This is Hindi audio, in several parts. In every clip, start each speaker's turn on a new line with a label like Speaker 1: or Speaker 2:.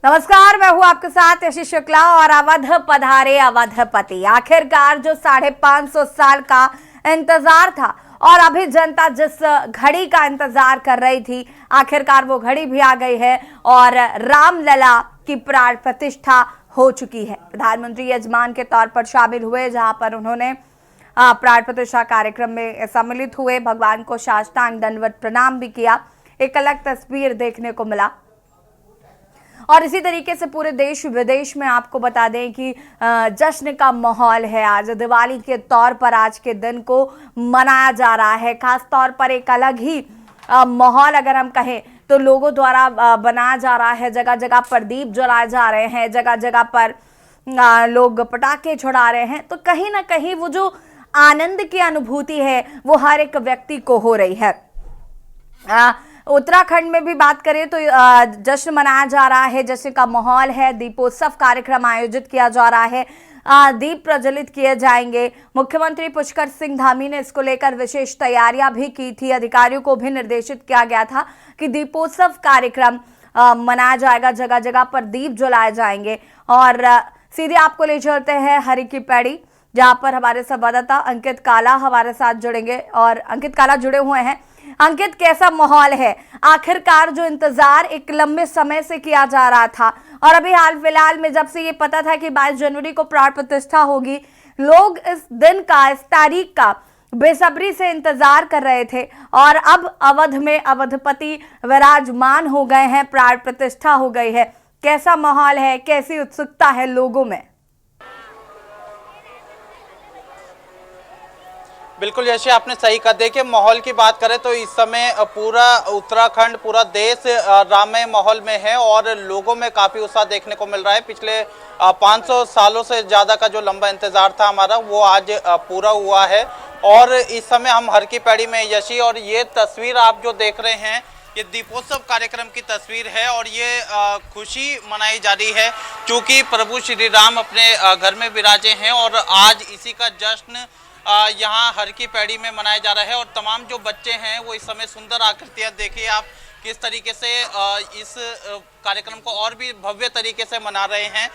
Speaker 1: नमस्कार, मैं हूं आपके साथ यशी शुक्ला और अवध पधारे अवधपति। आखिरकार जो 550 साल का इंतजार था और अभी जनता जिस घड़ी का इंतजार कर रही थी, आखिरकार वो घड़ी भी आ गई है और रामलला की प्राण प्रतिष्ठा हो चुकी है। प्रधानमंत्री यजमान के तौर पर शामिल हुए, जहां पर उन्होंने प्राण प्रतिष्ठा कार्यक्रम में सम्मिलित हुए, भगवान को साष्टांग दंडवत प्रणाम भी किया। एक अलग तस्वीर देखने को मिला और इसी तरीके से पूरे देश विदेश में आपको बता दें कि जश्न का माहौल है। आज दिवाली के तौर पर आज के दिन को मनाया जा रहा है। खास तौर पर एक अलग ही माहौल अगर हम कहें तो लोगों द्वारा बनाया जा रहा है। जगह जगह पर दीप जलाए जा रहे हैं, जगह जगह पर लोग पटाखे छुड़ा रहे हैं। तो कहीं ना कहीं वो जो आनंद की अनुभूति है वो हर एक व्यक्ति को हो रही है। उत्तराखंड में भी बात करें तो जश्न मनाया जा रहा है, जश्न का माहौल है। दीपोत्सव कार्यक्रम आयोजित किया जा रहा है, दीप प्रज्वलित किए जाएंगे। मुख्यमंत्री पुष्कर सिंह धामी ने इसको लेकर विशेष तैयारियां भी की थी। अधिकारियों को भी निर्देशित किया गया था कि दीपोत्सव कार्यक्रम मनाया जाएगा, जगह जगह पर दीप जलाए जाएंगे। और सीधे आपको ले चलते हैं हरी की पैड़ी, जहां पर हमारे संवाददाता अंकित काला हमारे साथ जुड़ेंगे और अंकित काला जुड़े हुए हैं। अंकित, कैसा माहौल है? आखिरकार जो इंतजार एक लंबे समय से किया जा रहा था और अभी हाल फिलहाल में जब से ये पता था कि 22 जनवरी को प्राण प्रतिष्ठा होगी, लोग इस दिन का, इस तारीख का बेसब्री से इंतजार कर रहे थे और अब अवध में अवधपति विराजमान हो गए हैं, प्राण प्रतिष्ठा हो गई है। कैसा माहौल है, कैसी उत्सुकता है लोगों में?
Speaker 2: बिल्कुल यशी, आपने सही कहा। देखिए, माहौल की बात करें तो इस समय पूरा उत्तराखंड, पूरा देश राममय माहौल में है और लोगों में काफ़ी उत्साह देखने को मिल रहा है। पिछले 500 सालों से ज़्यादा का जो लंबा इंतज़ार था हमारा, वो आज पूरा हुआ है। और इस समय हम हर की पैड़ी में यशी, और ये तस्वीर आप जो देख रहे हैं ये दीपोत्सव कार्यक्रम की तस्वीर है और ये खुशी मनाई जा रही है क्योंकि प्रभु श्री राम अपने घर में विराजे हैं और आज इसी का जश्न यहाँ हर की पैड़ी में मनाया जा रहा है। और तमाम जो बच्चे हैं वो इस समय सुंदर आकृतियाँ देखिए आप किस तरीके से इस कार्यक्रम को और भी भव्य तरीके से मना रहे हैं।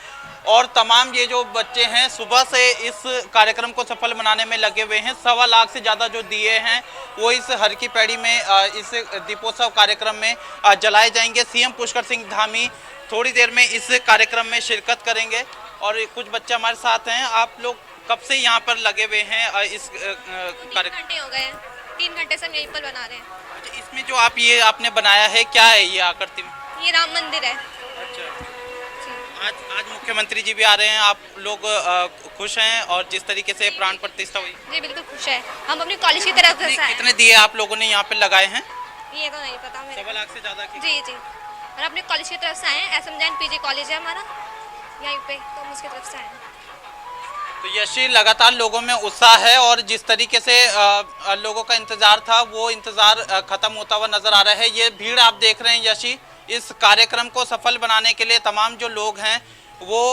Speaker 2: और तमाम ये जो बच्चे हैं सुबह से इस कार्यक्रम को सफल बनाने में लगे हुए हैं। 1.25 लाख से ज़्यादा जो दिए हैं वो इस हर की पैड़ी में इस दीपोत्सव कार्यक्रम में जलाए जाएंगे। सीएम पुष्कर सिंह धामी थोड़ी देर में इस कार्यक्रम में शिरकत करेंगे और कुछ बच्चे हमारे साथ हैं। आप लोग कब से यहाँ पर लगे हुए हैं इस कार्यक्रम?
Speaker 3: 3 घंटे हो गए हैं, 3 घंटे से हम यहीं पर बना रहे हैं।
Speaker 2: अच्छा, इसमें जो आप ये आपने बनाया है, क्या है ये आकृति में?
Speaker 3: ये राम मंदिर है।
Speaker 2: अच्छा, आज मुख्यमंत्री जी भी आ रहे हैं, आप लोग खुश हैं और जिस तरीके से प्राण प्रतिष्ठा हुई?
Speaker 3: जी बिल्कुल खुश है। हम अपनी कॉलेज की तरफ से आए हैं।
Speaker 2: कितने दिए आप लोगों ने यहाँ पे लगाए हैं?
Speaker 3: ये तो नहीं पता मेरे।
Speaker 2: 1.25 लाख से ज्यादा की?
Speaker 3: जी जी, और अपने कॉलेज की तरफ से आए हैं। एसएम जैन पीजी कॉलेज है हमारा यहीं पे, तो हम उसकी तरफ से आए हैं।
Speaker 2: तो यशी, लगातार लोगों में उत्साह है और जिस तरीके से लोगों का इंतजार था वो इंतजार खत्म होता हुआ नजर आ रहा है। ये भीड़ आप देख रहे हैं यशी, इस कार्यक्रम को सफल बनाने के लिए तमाम जो लोग हैं वो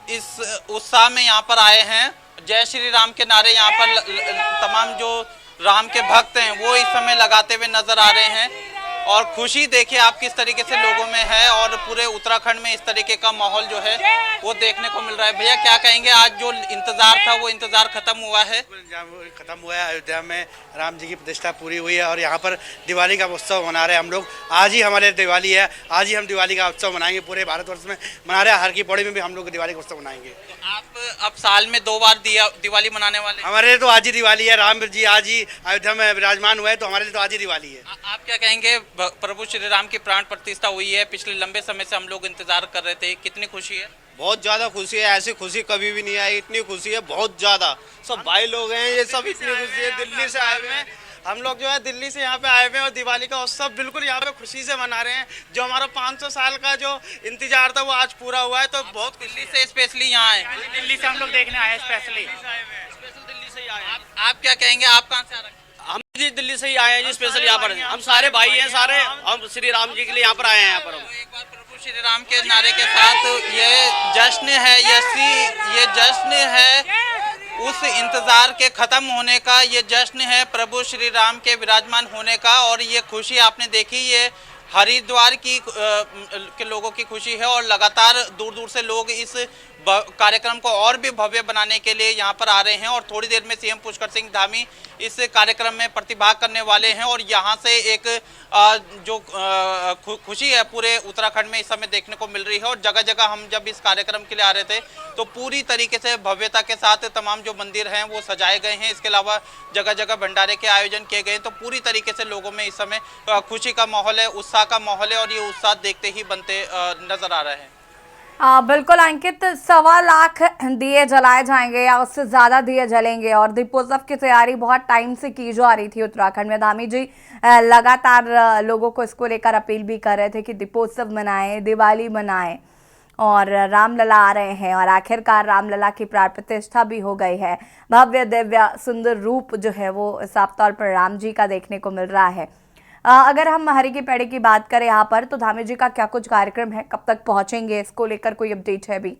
Speaker 2: इस उत्साह में यहाँ पर आए हैं। जय श्री राम के नारे यहाँ पर तमाम जो राम के भक्त हैं वो इस समय लगाते हुए नजर आ रहे हैं। और खुशी देखिए आप किस तरीके से लोगों में है और पूरे उत्तराखंड में इस तरीके का माहौल जो है वो देखने को मिल रहा है। भैया, क्या कहेंगे? आज जो इंतजार था वो इंतजार खत्म हुआ है?
Speaker 4: खत्म हुआ है। अयोध्या में राम जी की प्रतिष्ठा पूरी हुई है और यहाँ पर दिवाली का उत्सव मना रहे हैं हम लोग। आज ही हमारे दिवाली है, आज ही हम दिवाली का उत्सव मनाएंगे। पूरे भारतवर्ष में मना रहे हैं, हर की पौड़ी में भी हम लोग दिवाली का उत्सव मनाएंगे।
Speaker 2: तो आप अब साल में 2 बार दिवाली मनाने वाले?
Speaker 4: हमारे लिए तो आज ही दिवाली है। राम जी आज ही अयोध्या में विराजमान हुए, तो हमारे लिए तो आज ही दिवाली है।
Speaker 2: आप क्या कहेंगे? प्रभु श्री राम की प्राण प्रतिष्ठा हुई है, पिछले लंबे समय से हम लोग इंतजार कर रहे थे, कितनी खुशी है?
Speaker 5: बहुत ज्यादा खुशी है। ऐसी खुशी कभी भी नहीं आई, इतनी खुशी है बहुत ज्यादा। सब भाई लोग हैं, ये सब इतनी खुशी है। दिल्ली से आए हुए हैं हम लोग, जो है दिल्ली से यहाँ पे आए हुए हैं और दिवाली का उत्सव बिल्कुल यहाँ पे खुशी से मना रहे हैं। जो हमारा 500 साल का जो इंतजार था वो आज पूरा हुआ है, तो बहुत
Speaker 2: दिल्ली से स्पेशली यहाँ आए?
Speaker 6: दिल्ली से हम लोग देखने आए स्पेशली।
Speaker 2: दिल्ली से आए। आप क्या कहेंगे? आप कहाँ से आ रहे हैं?
Speaker 5: हम जी दिल्ली से ही आए हैं जी, स्पेशल यहाँ पर। हम सारे भाई हैं, सारे हम श्री राम जी के लिए यहाँ पर आए हैं। यहाँ पर
Speaker 2: एक बार प्रभु श्री राम के नारे के साथ ये जश्न है ये जश्न है उस इंतजार के खत्म होने का, ये जश्न है प्रभु श्री राम के विराजमान होने का। और ये खुशी आपने देखी, ये हरिद्वार की के लोगों की खुशी है और लगातार दूर दूर से लोग इस कार्यक्रम को और भी भव्य बनाने के लिए यहाँ पर आ रहे हैं और थोड़ी देर में सीएम पुष्कर सिंह धामी इस कार्यक्रम में प्रतिभाग करने वाले हैं और यहाँ से एक जो खुशी है पूरे उत्तराखंड में इस समय देखने को मिल रही है। और जगह जगह हम जब इस कार्यक्रम के लिए आ रहे थे तो पूरी तरीके से भव्यता के साथ तमाम जो मंदिर हैं वो सजाए गए हैं। इसके अलावा जगह जगह भंडारे के आयोजन किए गए, तो पूरी तरीके से लोगों में इस समय खुशी का माहौल है, उत्साह का माहौल है और ये उत्साह देखते ही बनते नजर आ रहे हैं।
Speaker 1: बिल्कुल अंकित, 1.25 लाख दिए जलाए जाएंगे या उससे ज्यादा दिए जलेंगे और दीपोत्सव की तैयारी बहुत टाइम से की जा रही थी उत्तराखंड में। धामी जी लगातार लोगों को इसको लेकर अपील भी कर रहे थे कि दीपोत्सव मनाएं, दिवाली मनाएं और रामलला आ रहे हैं और आखिरकार रामलला की प्राण प्रतिष्ठा भी हो गई है। भव्य दिव्य सुंदर रूप जो है वो साफ तौर पर राम जी का देखने को मिल रहा है। अगर हम हरी की पेड़ी की बात करें यहाँ पर, तो धामी जी का क्या कुछ कार्यक्रम है, कब तक पहुंचेंगे, इसको लेकर कोई अपडेट है अभी?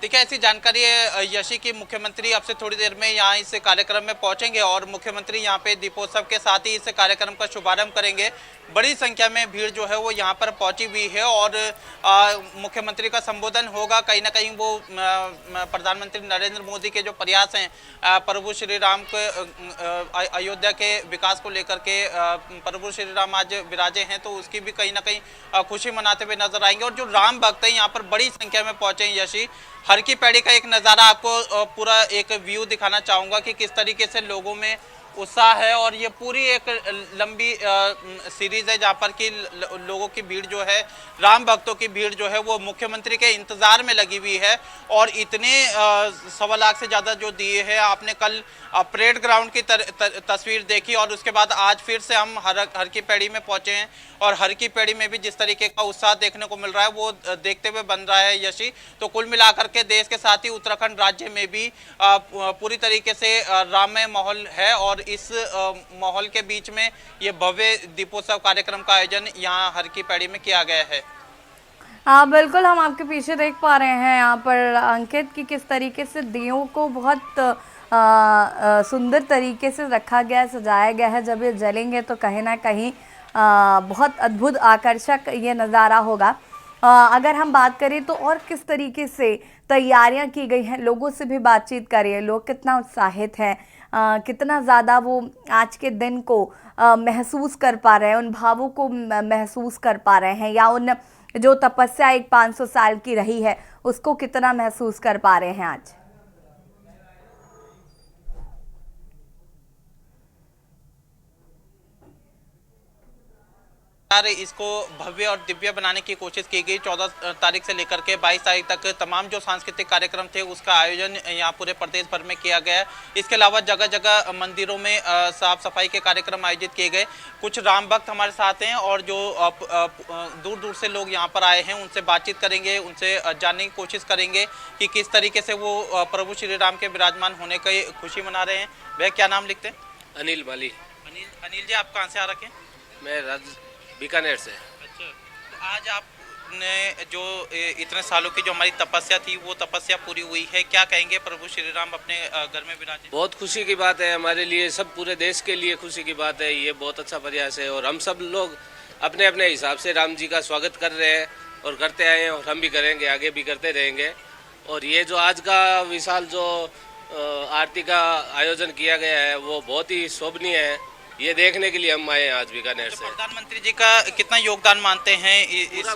Speaker 2: देखिए, ऐसी जानकारी है यशी की मुख्यमंत्री अब से थोड़ी देर में यहाँ इस कार्यक्रम में पहुंचेंगे और मुख्यमंत्री यहाँ पे दीपोत्सव के साथ ही इस कार्यक्रम का शुभारंभ करेंगे। बड़ी संख्या में भीड़ जो है वो यहाँ पर पहुंची हुई है और मुख्यमंत्री का संबोधन होगा। कहीं ना कहीं वो प्रधानमंत्री नरेंद्र मोदी के जो प्रयास हैं प्रभु श्री राम के अयोध्या के विकास को लेकर के, प्रभु श्री राम आज विराजे हैं तो उसकी भी कहीं ना कहीं खुशी मनाते हुए नजर आएंगे। और जो राम भक्त हैं यहाँ पर बड़ी संख्या में पहुंचे हैं। यशी, हर की पैड़ी का एक नज़ारा आपको पूरा एक व्यू दिखाना चाहूँगा कि किस तरीके से लोगों में उत्साह है और ये पूरी एक लंबी सीरीज है जहाँ पर कि लोगों की भीड़ जो है, राम भक्तों की भीड़ जो है वो मुख्यमंत्री के इंतज़ार में लगी हुई है। और इतने 1.25 लाख से ज़्यादा जो दिए हैं, आपने कल परेड ग्राउंड की तस्वीर देखी और उसके बाद आज फिर से हम हर की पैड़ी में पहुंचे हैं और हर की पैड़ी में भी जिस तरीके का उत्साह देखने को मिल रहा है वो देखते हुए बन रहा है यशी। तो कुल मिलाकर के देश के साथ ही उत्तराखंड राज्य में भी पूरी तरीके से राममय माहौल है और इस माहौल के बीच में ये भव्य दीपोत्सव कार्यक्रम का आयोजन यहाँ हर की पैड़ी में किया गया है।
Speaker 1: हाँ बिल्कुल, हम आपके पीछे देख पा रहे हैं यहाँ पर अंकित की किस तरीके से दियों को बहुत सुंदर तरीके से रखा गया है, सजाया गया है। जब ये जलेंगे तो कहीं ना कहीं बहुत अद्भुत आकर्षक ये नज़ारा होगा। अगर हम बात करें तो और किस तरीके से तैयारियां की गई हैं, लोगों से भी बातचीत करिए, लोग कितना उत्साहित हैं, कितना ज़्यादा वो आज के दिन को महसूस कर पा रहे हैं, उन भावों को महसूस कर पा रहे हैं या उन जो तपस्या एक 500 साल की रही है उसको कितना महसूस कर पा रहे हैं आज?
Speaker 2: इसको भव्य और दिव्य बनाने की कोशिश की गई। 14 तारीख से लेकर के 22 तारीख तक तमाम जो सांस्कृतिक कार्यक्रम थे उसका आयोजन यहाँ पूरे प्रदेश भर में किया गया है। इसके अलावा जगह जगह मंदिरों में साफ सफाई के कार्यक्रम आयोजित किए गए। कुछ राम भक्त हमारे साथ हैं और जो दूर दूर से लोग यहाँ पर आए हैं उनसे बातचीत करेंगे, उनसे जानने की कोशिश करेंगे कि किस तरीके से वो प्रभु श्री राम के विराजमान होने की खुशी मना रहे हैं। वह क्या नाम लिखते हैं?
Speaker 7: अनिल माली।
Speaker 2: अनिल जी, आप कहाँ से आ रखे हैं?
Speaker 7: मैं बीकानेर से।
Speaker 2: अच्छा, तो आज आपने जो इतने सालों की जो हमारी तपस्या थी वो तपस्या पूरी हुई है, क्या कहेंगे? प्रभु श्री राम अपने घर में विराजे।
Speaker 7: बहुत खुशी की बात है हमारे लिए, सब पूरे देश के लिए खुशी की बात है। ये बहुत अच्छा प्रयास है और हम सब लोग अपने अपने हिसाब से राम जी का स्वागत कर रहे हैं और करते आए हैं और हम भी करेंगे, आगे भी करते रहेंगे। और ये जो आज का विशाल जो आरती का आयोजन किया गया है वो बहुत ही शोभनीय है। ये देखने के लिए हम आए हैं आज बीकानेर से।
Speaker 2: प्रधानमंत्री जी का कितना योगदान मानते हैं?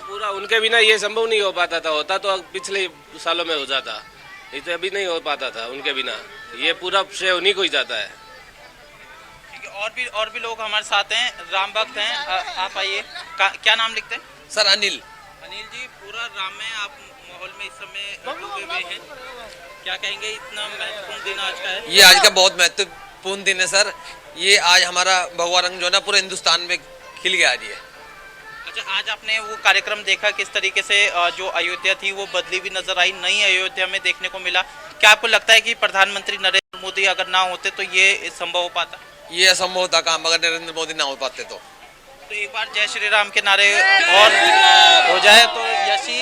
Speaker 7: पूरा उनके बिना ये संभव नहीं हो पाता था, होता तो पिछले सालों में हो जाता, ये तो अभी नहीं हो पाता था उनके बिना। ये पूरा श्रेय उन्हीं को ही जाता है।
Speaker 2: ठीक है, और भी लोग हमारे साथ हैं, राम भक्त हैं। आप आइए, क्या नाम लिखते हैं?
Speaker 8: सर अनिल।
Speaker 2: अनिल जी, पूरा राम में आप माहौल में इस समय डूबे हुए हैं, क्या कहेंगे? इतना महत्वपूर्ण दिन आज का है।
Speaker 8: ये आज का बहुत महत्वपूर्ण दिन है सर। ये आज हमारा भगवा रंग जो है ना पूरे हिंदुस्तान में खिल गया आज ये।
Speaker 2: अच्छा, आज आपने वो कार्यक्रम देखा, किस तरीके से जो अयोध्या थी वो बदली हुई नजर आई, नई अयोध्या में देखने को मिला। क्या आपको लगता है कि प्रधानमंत्री नरेंद्र मोदी अगर ना होते तो ये संभव हो पाता?
Speaker 8: ये असंभव था काम, अगर नरेंद्र मोदी ना हो पाते तो
Speaker 2: एक बार जय श्री राम के नारे और हो जाए तो यशी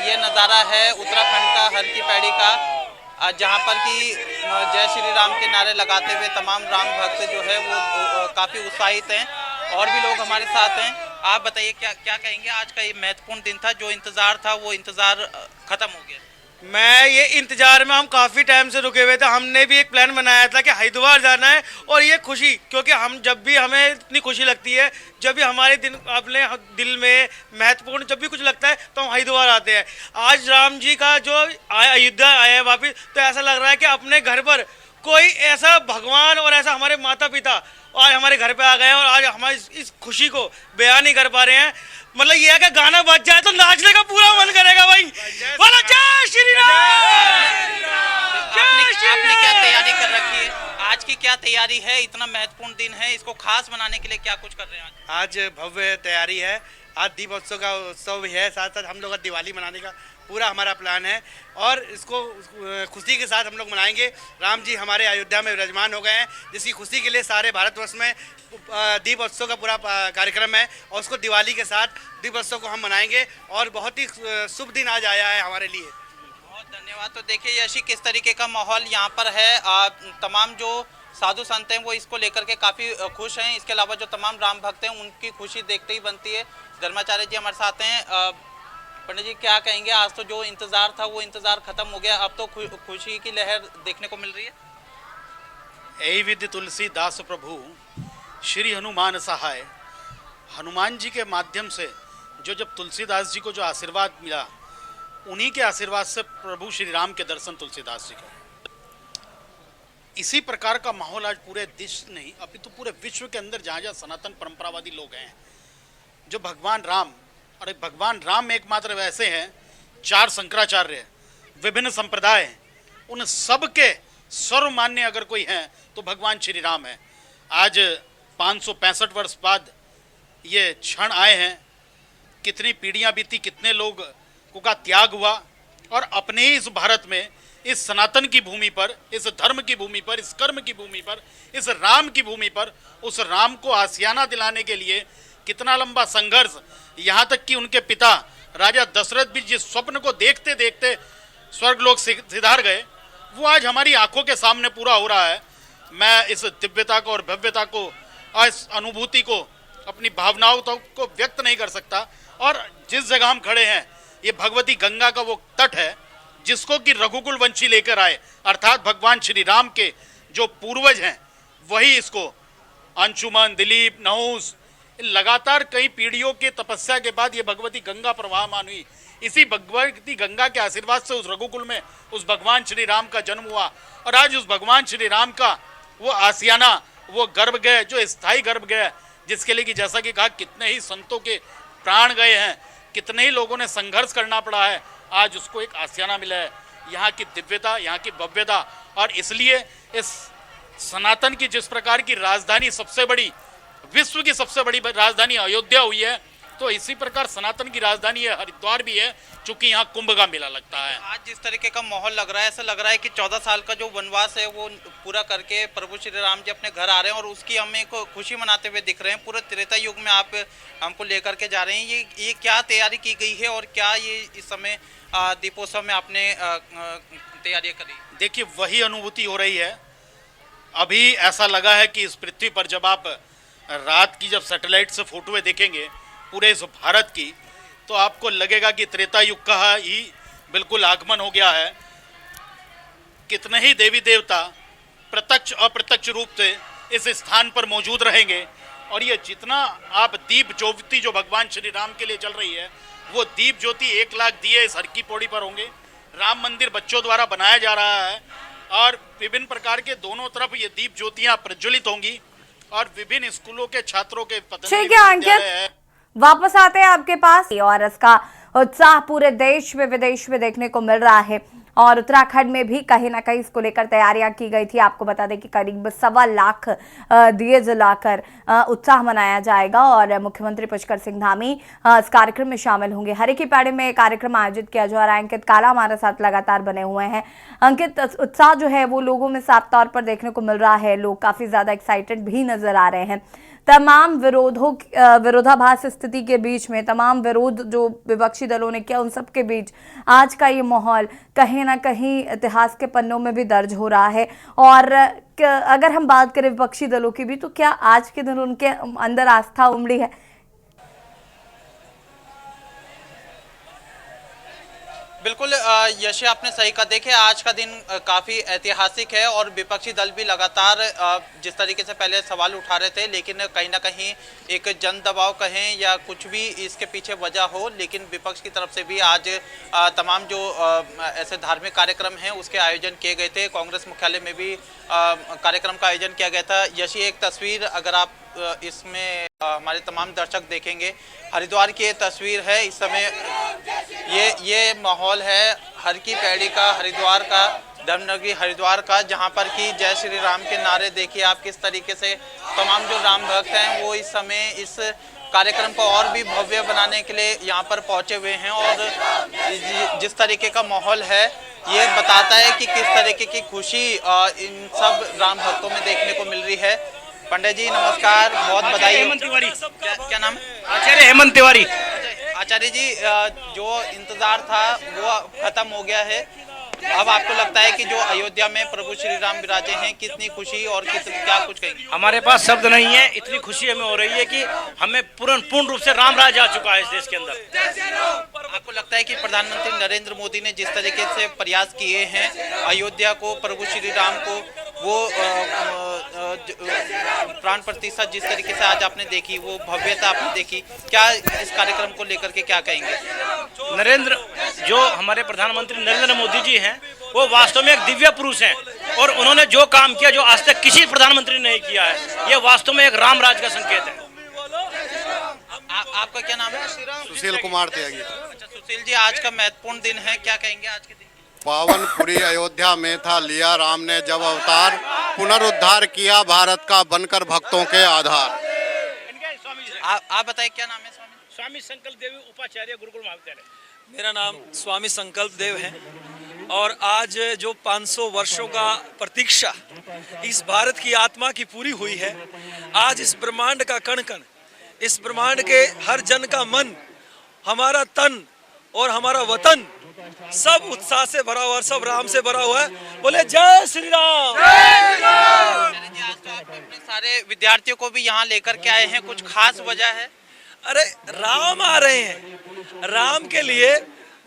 Speaker 2: ये नज़ारा है उत्तराखंड का हर की पैड़ी का, जहाँ पर कि जय श्री राम के नारे लगाते हुए तमाम राम भक्त जो है वो काफी उत्साहित हैं और भी लोग हमारे साथ हैं। आप बताइए क्या क्या कहेंगे, आज का ये महत्वपूर्ण दिन था, जो इंतजार था वो इंतजार खत्म हो गया।
Speaker 4: मैं ये इंतजार में हम काफ़ी टाइम से रुके हुए थे। हमने भी एक प्लान बनाया था कि हरिद्वार जाना है, और ये खुशी, क्योंकि हम जब भी हमें इतनी खुशी लगती है, जब भी हमारे अपने दिल में महत्वपूर्ण जब भी कुछ लगता है तो हम हरिद्वार आते हैं। आज राम जी का जो अयोध्या आए हैं वापिस, तो ऐसा लग रहा है कि अपने घर पर कोई ऐसा भगवान और ऐसा हमारे माता पिता आज हमारे घर पे आ गए हैं, और आज हमारी इस खुशी को बयान नहीं कर पा रहे हैं। मतलब ये है कि गाना बज जाए तो नाचने का पूरा मन करेगा भाई। बोलो जय श्री राम।
Speaker 2: आपने क्या तैयारी कर रखी है, आज की क्या तैयारी है, इतना महत्वपूर्ण दिन है, इसको खास बनाने के लिए क्या कुछ कर रहे हैं
Speaker 4: आज भव्य तैयारी है। आज दीपोत्सव का उत्सव भी है, साथ साथ हम लोग का दिवाली मनाने का पूरा हमारा प्लान है, और इसको खुशी के साथ हम लोग मनाएंगे। राम जी हमारे अयोध्या में विराजमान हो गए हैं, जिसकी खुशी के लिए सारे भारतवर्ष में दीपोत्सव का पूरा कार्यक्रम है, और उसको दिवाली के साथ दीपोत्सव को हम मनाएंगे, और बहुत ही शुभ दिन आज आया है हमारे लिए।
Speaker 2: बहुत धन्यवाद। तो देखिए यशी, किस तरीके का माहौल यहाँ पर है, तमाम जो साधु संत हैं वो इसको लेकर के काफ़ी खुश हैं। इसके अलावा जो तमाम राम भक्त हैं उनकी खुशी देखते ही बनती है। धर्माचार्य जी हमारे साथ हैं। पंडित जी क्या कहेंगे, आज तो जो इंतजार था वो इंतजार खत्म हो गया, अब तो खुशी की लहर देखने को मिल रही है।
Speaker 9: ऐ विधि तुलसीदास प्रभु श्री हनुमान सहाय। हनुमान जी के माध्यम से जब तुलसीदास जी को जो आशीर्वाद मिला, उन्हीं के आशीर्वाद से प्रभु श्री राम के दर्शन तुलसीदास जी को। इसी प्रकार का माहौल आज पूरे देश नहीं, अभी तो पूरे विश्व के अंदर जहाँ जहाँ सनातन परंपरावादी लोग हैं, जो भगवान राम, और भगवान राम एकमात्र वैसे हैं, 4 शंकराचार्य, विभिन्न संप्रदाय हैं, उन सब के सर्वमान्य अगर कोई हैं तो भगवान श्री राम है। आज 565 वर्ष बाद ये क्षण आए हैं, कितनी पीढ़ियां बीती, कितने लोग का त्याग हुआ, और अपने ही इस भारत में, इस सनातन की भूमि पर, इस धर्म की भूमि पर, इस कर्म की भूमि पर, इस राम की भूमि पर, उस राम को आसियाना दिलाने के लिए कितना लंबा संघर्ष। यहाँ तक कि उनके पिता राजा दशरथ भी जिस स्वप्न को देखते देखते स्वर्गलोक सिधार गए, वो आज हमारी आंखों के सामने पूरा हो रहा है। मैं इस दिव्यता को और भव्यता को, इस अनुभूति को, अपनी भावनाओं को व्यक्त नहीं कर सकता। और जिस जगह हम खड़े हैं, ये भगवती गंगा का वो तट है जिसको कि रघुकुल वंशी लेकर आए, अर्थात भगवान श्री राम के जो पूर्वज हैं वही इसको, अंशुमन, दिलीप, नहुस, लगातार कई पीढ़ियों के तपस्या के बाद ये भगवती गंगा प्रवाहमान हुई। इसी भगवती गंगा के आशीर्वाद से उस रघुकुल में उस भगवान श्री राम का जन्म हुआ, और आज उस भगवान श्री राम का वो आसियाना, वो गर्भगृह, जो स्थायी गर्भगृह, जिसके लिए कि जैसा कि कहा कितने ही संतों के प्राण गए हैं, कितने ही लोगों ने संघर्ष करना पड़ा है, आज उसको एक आसियाना मिला है। यहाँ की दिव्यता, यहाँ की भव्यता, और इसलिए इस सनातन की जिस प्रकार की राजधानी, सबसे बड़ी, विश्व की सबसे बड़ी राजधानी अयोध्या हुई है, तो इसी प्रकार सनातन की राजधानी है हरिद्वार भी है, क्योंकि यहाँ कुंभ का मेला लगता है।
Speaker 2: आज जिस तरीके का माहौल लग रहा है, ऐसा लग रहा है कि 14 साल का जो वनवास है वो पूरा करके प्रभु श्री राम जी अपने घर आ रहे हैं, और उसकी हमें को खुशी मनाते हुए दिख रहे हैं। पूरे त्रेता युग में आप हमको लेकर के जा रहे हैं। ये क्या तैयारी की गई है, और क्या ये इस समय दीपोत्सव में आपने तैयारियां करी?
Speaker 9: देखिए, वही अनुभूति हो रही है। अभी ऐसा लगा है कि इस पृथ्वी पर जब आप रात की जब सैटेलाइट से फोटोएं देखेंगे पूरे इस भारत की, तो आपको लगेगा कि त्रेता युग का ही बिल्कुल आगमन हो गया है। कितने ही देवी देवता प्रत्यक्ष अप्रत्यक्ष रूप से इस स्थान पर मौजूद रहेंगे, और ये जितना आप दीप ज्योति जो भगवान श्री राम के लिए जल रही है, वो दीप ज्योति 1 लाख दिए इस हर की पौड़ी पर होंगे। राम मंदिर बच्चों द्वारा बनाया जा रहा है, और विभिन्न प्रकार के दोनों तरफ ये दीप ज्योतियां प्रज्वलित होंगी, और विभिन्न स्कूलों के छात्रों के
Speaker 1: ठीक है अंकित, वापस आते हैं आपके पास। और इसका उत्साह पूरे देश में विदेश में देखने को मिल रहा है, और उत्तराखंड में भी कहीं ना कहीं इसको लेकर तैयारियां की गई थी। आपको बता दें कि करीब 1.25 लाख दिए जलाकर उत्साह मनाया जाएगा, और मुख्यमंत्री पुष्कर सिंह धामी इस कार्यक्रम में शामिल होंगे। हरे की पैड़ी में कार्यक्रम आयोजित किया जा रहा है। अंकित काला हमारे साथ लगातार बने हुए हैं। अंकित, उत्साह जो है वो लोगों में साफ तौर पर देखने को मिल रहा है, लोग काफी ज्यादा एक्साइटेड भी नजर आ रहे हैं। तमाम विरोधाभास स्थिति के बीच में, तमाम विरोध जो विपक्षी दलों ने किया, उन सब के बीच आज का ये माहौल कहीं ना कहीं इतिहास के पन्नों में भी दर्ज हो रहा है। और अगर हम बात करें विपक्षी दलों की भी, तो क्या आज के दिन उनके अंदर आस्था उमड़ी है?
Speaker 2: बिल्कुल यश, आपने सही कहा। देखिए, आज का दिन काफ़ी ऐतिहासिक है और विपक्षी दल भी लगातार जिस तरीके से पहले सवाल उठा रहे थे, लेकिन कहीं ना कहीं एक जन दबाव कहें या कुछ भी इसके पीछे वजह हो, लेकिन विपक्ष की तरफ से भी आज तमाम जो ऐसे धार्मिक कार्यक्रम हैं उसके आयोजन किए गए थे। कांग्रेस मुख्यालय में भी कार्यक्रम का आयोजन किया गया था। यशी, एक तस्वीर अगर आप इसमें हमारे तमाम दर्शक देखेंगे, हरिद्वार की ये तस्वीर है। इस समय ये माहौल है हर की पैड़ी का, हरिद्वार का, धर्मनगरी हरिद्वार का, जहां पर कि जय श्री राम के नारे देखिए आप किस तरीके से तमाम जो राम भक्त हैं वो इस समय इस कार्यक्रम को और भी भव्य बनाने के लिए यहाँ पर पहुंचे हुए हैं। और जिस तरीके का माहौल है ये बताता है कि किस तरीके की खुशी इन सब राम भक्तों में देखने को मिल रही है। पंडित जी नमस्कार, बहुत बधाई।
Speaker 6: हेमंत तिवारी।
Speaker 2: क्या नाम है?
Speaker 6: आचार्य हेमंत तिवारी।
Speaker 2: आचार्य जी, जो इंतजार था वो खत्म हो गया है। अब आपको लगता है कि जो अयोध्या में प्रभु श्री राम विराजे हैं, कितनी खुशी और क्या कुछ कहेंगे?
Speaker 6: हमारे पास शब्द नहीं है, इतनी खुशी हमें हो रही है कि हमें पूर्ण रूप से राम राज आ चुका है इस देश के अंदर।
Speaker 2: आपको लगता है कि प्रधानमंत्री नरेंद्र मोदी ने जिस तरीके से प्रयास किए हैं अयोध्या को, प्रभु श्री राम को, वो प्राण प्रतिष्ठा जिस तरीके से आज आपने देखी, वो भव्यता आपने देखी, क्या इस कार्यक्रम को लेकर के क्या कहेंगे?
Speaker 6: जो हमारे प्रधानमंत्री नरेंद्र मोदी जी हैं वो वास्तव में एक दिव्य पुरुष हैं और उन्होंने जो काम किया जो आज तक किसी प्रधानमंत्री ने नहीं किया है, ये वास्तव में एक राम राज का संकेत है।
Speaker 2: आपका क्या नाम है?
Speaker 10: सुशील कुमार त्यागी।
Speaker 2: अच्छा सुशील जी, आज का महत्वपूर्ण दिन है, क्या कहेंगे आज के दिन?
Speaker 10: पावनपुरी अयोध्या में था लिया राम ने जब अवतार, पुनरुद्धार किया भारत का बनकर भक्तों के आधार।
Speaker 2: आप बताइए क्या नाम है?
Speaker 6: स्वामी संकल्प देव उपाचार्य गुरुकुल महाविद्यालय।
Speaker 11: मेरा नाम स्वामी संकल्प देव है और आज जो 500 वर्षों का प्रतीक्षा इस भारत की आत्मा की पूरी हुई है। आज इस ब्रह्मांड का कण कण, इस ब्रह्मांड के हर जन का मन, हमारा तन और हमारा वतन सब उत्साह से भरा हुआ, सब राम से भरा हुआ है। बोले जय श्री राम।
Speaker 2: आज तो आप अपने सारे विद्यार्थियों को भी यहाँ लेकर के आए हैं, कुछ खास वजह है?
Speaker 11: अरे राम आ रहे हैं। राम के लिए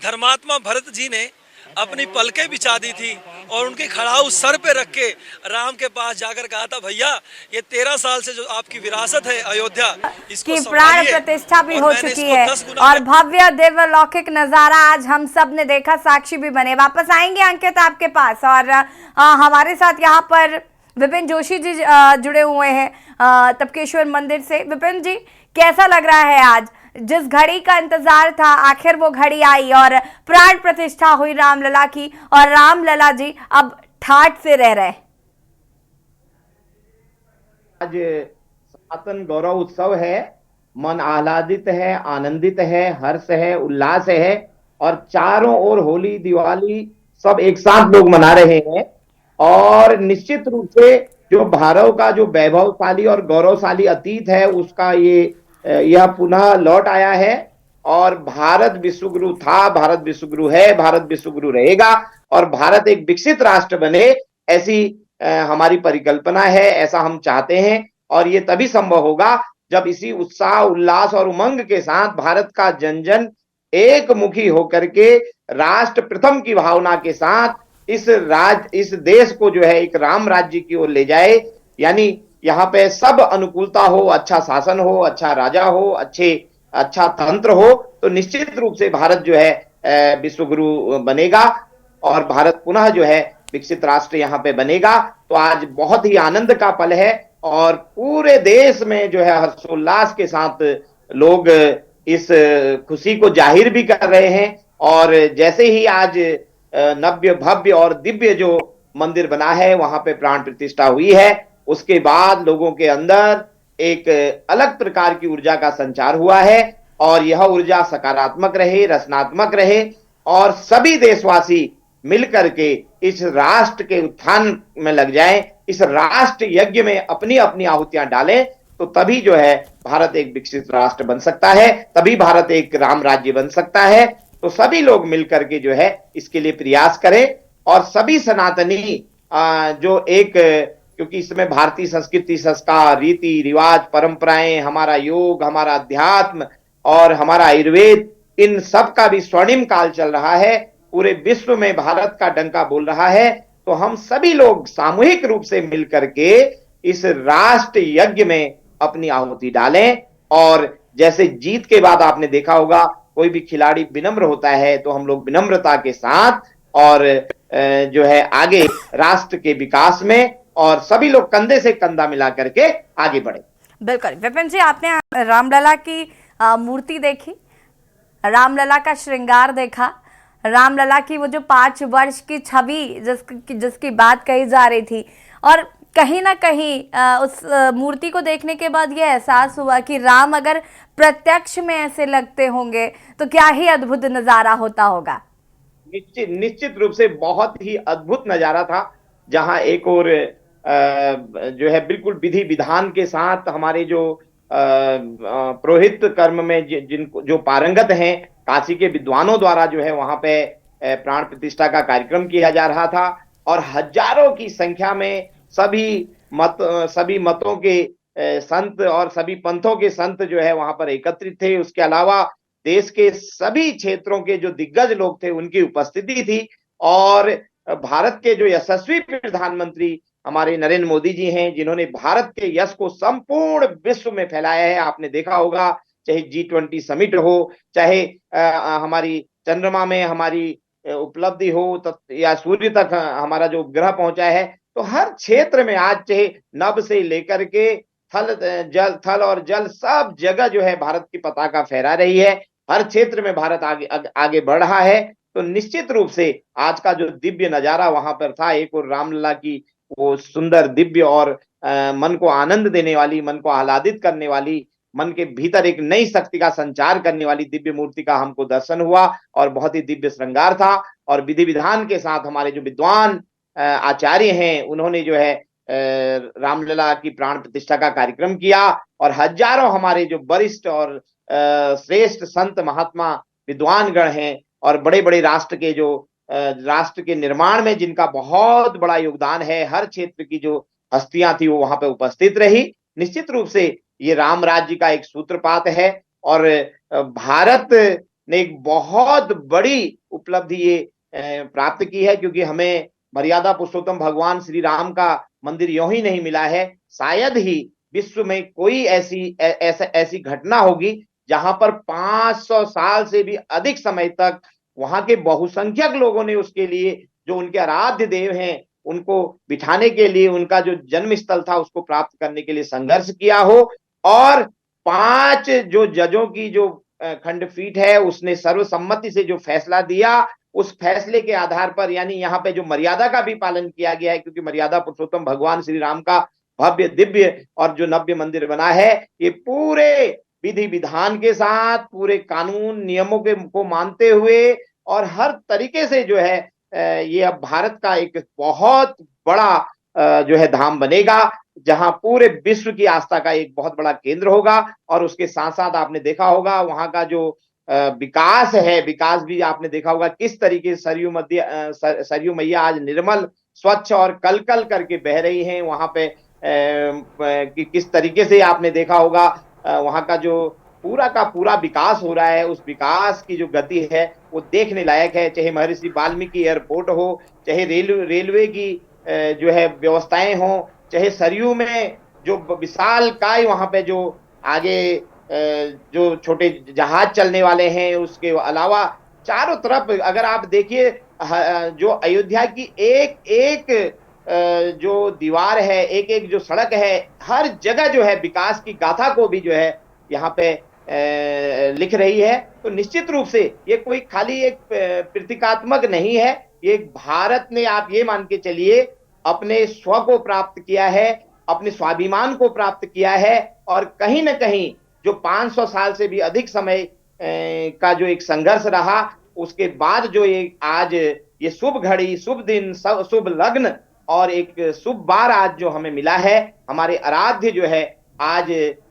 Speaker 11: धर्मात्मा भरत जी ने अपनी पलकें बिछा दी थी और उनकी खड़ाऊ सर पे रख के राम के पास जाकर कहा था, भैया ये 13 साल से जो आपकी विरासत है अयोध्या, इसको
Speaker 1: की प्राण प्रतिष्ठा भी हो चुकी है और भव्य दिव्य लौकिक नजारा आज हम सब ने देखा, साक्षी भी बने। वापस आएंगे अंकित आपके पास, और हमारे साथ यहाँ पर विपिन जोशी जी जुड़े हुए हैं तबकेश्वर मंदिर से। विपिन जी, कैसा लग रहा है आज? जिस घड़ी का इंतजार था आखिर वो घड़ी आई और प्राण प्रतिष्ठा हुई रामलला की, और रामलला जी अब ठाठ से रह रहे।
Speaker 12: आज सनातन गौरव उत्सव है, मन आह्लादित है, आनंदित है, हर्ष है, उल्लास है और चारों ओर होली दिवाली सब एक साथ लोग मना रहे हैं। और निश्चित रूप से जो भारत का जो वैभवशाली और गौरवशाली अतीत है उसका यह पुनः लौट आया है। और भारत विश्वगुरु था, भारत विश्वगुरु है, भारत विश्वगुरु रहेगा और भारत एक विकसित राष्ट्र बने, ऐसी हमारी परिकल्पना है, ऐसा हम चाहते हैं। और ये तभी संभव होगा जब इसी उत्साह, उल्लास और उमंग के साथ भारत का जन जन एक मुखी होकर के राष्ट्र प्रथम की भावना के साथ इस देश को जो है एक राम राज्य की ओर ले जाए। यानी यहाँ पे सब अनुकूलता हो, अच्छा शासन हो, अच्छा राजा हो, अच्छा तंत्र हो, तो निश्चित रूप से भारत जो है विश्वगुरु बनेगा और भारत पुनः जो है विकसित राष्ट्र यहाँ पे बनेगा। तो आज बहुत ही आनंद का पल है और पूरे देश में जो है हर्षोल्लास के साथ लोग इस खुशी को जाहिर भी कर रहे हैं। और जैसे ही आज नव्य भव्य और दिव्य जो मंदिर बना है वहां पे प्राण प्रतिष्ठा हुई है, उसके बाद लोगों के अंदर एक अलग प्रकार की ऊर्जा का संचार हुआ है और यह ऊर्जा सकारात्मक रहे, रचनात्मक रहे और सभी देशवासी मिलकर के इस राष्ट्र के उत्थान में लग जाएं, इस राष्ट्र यज्ञ में अपनी अपनी आहुतियां डालें, तो तभी जो है भारत एक विकसित राष्ट्र बन सकता है, तभी भारत एक राम राज्य बन सकता है। तो सभी लोग मिलकर के जो है इसके लिए प्रयास करें और सभी सनातनी जो एक क्योंकि इसमें भारतीय संस्कृति, संस्कार, रीति रिवाज, परंपराएं, हमारा योग, हमारा अध्यात्म और हमारा आयुर्वेद, इन सब का भी स्वर्णिम काल चल रहा है। पूरे विश्व में भारत का डंका बोल रहा है। तो हम सभी लोग सामूहिक रूप से मिलकर के इस राष्ट्र यज्ञ में अपनी आहुति डालें। और जैसे जीत के बाद आपने देखा होगा कोई भी खिलाड़ी विनम्र होता है, तो हम लोग विनम्रता के साथ और जो है आगे राष्ट्र के विकास में और सभी लोग कंधे से कंधा मिला करके आगे बढ़े।
Speaker 1: बिल्कुल विपिन जी, आपने रामलला की मूर्ति देखी, रामलला का श्रृंगार देखा, रामलला की वो जो 5 वर्ष की छवि जिसकी बात कही जा रही थी, और कहीं ना कहीं उस मूर्ति को देखने के बाद ये एहसास हुआ कि राम अगर प्रत्यक्ष में ऐसे लगते होंगे तो क्या ही अद्भुत नजारा होता होगा।
Speaker 12: निश्चित रूप से बहुत ही अद्भुत नजारा था, जहां एक और जो है बिल्कुल विधि विधान के साथ हमारे जो पुरोहित कर्म में जिनको जो पारंगत हैं, काशी के विद्वानों द्वारा जो है वहां पे प्राण प्रतिष्ठा का कार्यक्रम किया जा रहा था। और हजारों की संख्या में सभी मतों के संत और सभी पंथों के संत जो है वहां पर एकत्रित थे। उसके अलावा देश के सभी क्षेत्रों के जो दिग्गज लोग थे उनकी उपस्थिति थी। और भारत के जो यशस्वी प्रधानमंत्री हमारे नरेंद्र मोदी जी हैं, जिन्होंने भारत के यश को संपूर्ण विश्व में फैलाया है। आपने देखा होगा चाहे G20 समिट हो, चाहे हमारी चंद्रमा में हमारी उपलब्धि हो, या सूर्य तक हमारा जो उपग्रह पहुंचा है, तो हर क्षेत्र में आज चाहे नभ से लेकर के थल और जल सब जगह जो है भारत की पताका फहरा रही है। हर क्षेत्र में भारत आगे बढ़ रहा है। तो निश्चित रूप से आज का जो दिव्य नजारा वहां पर था, एक और रामलला की वो सुंदर दिव्य और मन को आनंद देने वाली, मन को आह्लादित करने वाली, मन के भीतर एक नई शक्ति का संचार करने वाली दिव्य मूर्ति का हमको दर्शन हुआ। और बहुत ही दिव्य श्रृंगार था। और विधि विधान के साथ हमारे जो विद्वान आचार्य हैं, उन्होंने जो है रामलला की प्राण प्रतिष्ठा का कार्यक्रम किया। और हजारों हमारे जो वरिष्ठ और श्रेष्ठ संत महात्मा विद्वानगण हैं और बड़े बड़े राष्ट्र के निर्माण में जिनका बहुत बड़ा योगदान है, हर क्षेत्र की जो हस्तियां थी वो वहां पे उपस्थित रही। निश्चित रूप से ये राम राज्य का एक सूत्रपात है। और भारत ने एक बहुत बड़ी उपलब्धि ये प्राप्त की है, क्योंकि हमें मर्यादा पुरुषोत्तम भगवान श्री राम का मंदिर यूं ही नहीं मिला है। शायद ही विश्व में कोई ऐसी घटना होगी जहां पर 500 साल से भी अधिक समय तक वहां के बहुसंख्यक लोगों ने उसके लिए, जो उनके आराध्य देव हैं, उनको बिठाने के लिए, उनका जो जन्म स्थल था उसको प्राप्त करने के लिए संघर्ष किया हो। और 5 जो जजों की जो खंडपीठ है, उसने सर्वसम्मति से जो फैसला दिया, उस फैसले के आधार पर, यानी यहाँ पे जो मर्यादा का भी पालन किया गया है, क्योंकि मर्यादा पुरुषोत्तम भगवान श्री राम का भव्य दिव्य और जो नव्य मंदिर बना है, ये पूरे विधि विधान के साथ, पूरे कानून नियमों को मानते हुए और हर तरीके से जो है ये अब भारत का एक बहुत बड़ा जो है धाम बनेगा, जहां पूरे विश्व की आस्था का एक बहुत बड़ा केंद्र होगा। और उसके साथ साथ आपने देखा होगा वहां का जो विकास है, विकास भी आपने देखा होगा किस तरीके से सरयू मैया आज निर्मल, स्वच्छ और कलकल करके बह रही हैं। वहां पे किस तरीके से आपने देखा होगा वहां का जो पूरा का पूरा विकास हो रहा है, उस विकास की जो गति है वो देखने लायक है। चाहे महर्षि वाल्मीकि एयरपोर्ट हो, चाहे रेलवे की जो है व्यवस्थाएं हो, चाहे सरयू में जो विशालकाय वहां पे जो आगे जो छोटे जहाज चलने वाले हैं, उसके अलावा चारों तरफ अगर आप देखिए जो अयोध्या की एक जो दीवार है, एक जो सड़क है, हर जगह जो है विकास की गाथा को भी जो है यहाँ पे लिख रही है। तो निश्चित रूप से ये कोई खाली एक प्रतीकात्मक नहीं है, ये भारत ने, आप ये मान के चलिए, अपने स्व को प्राप्त किया है, अपने स्वाभिमान को प्राप्त किया है। और कहीं ना कहीं जो 500 साल से भी अधिक समय का जो एक संघर्ष रहा, उसके बाद जो ये आज ये शुभ घड़ी, शुभ दिन, शुभ लग्न और एक शुभ बार आज जो हमें मिला है, हमारे आराध्य जो है आज,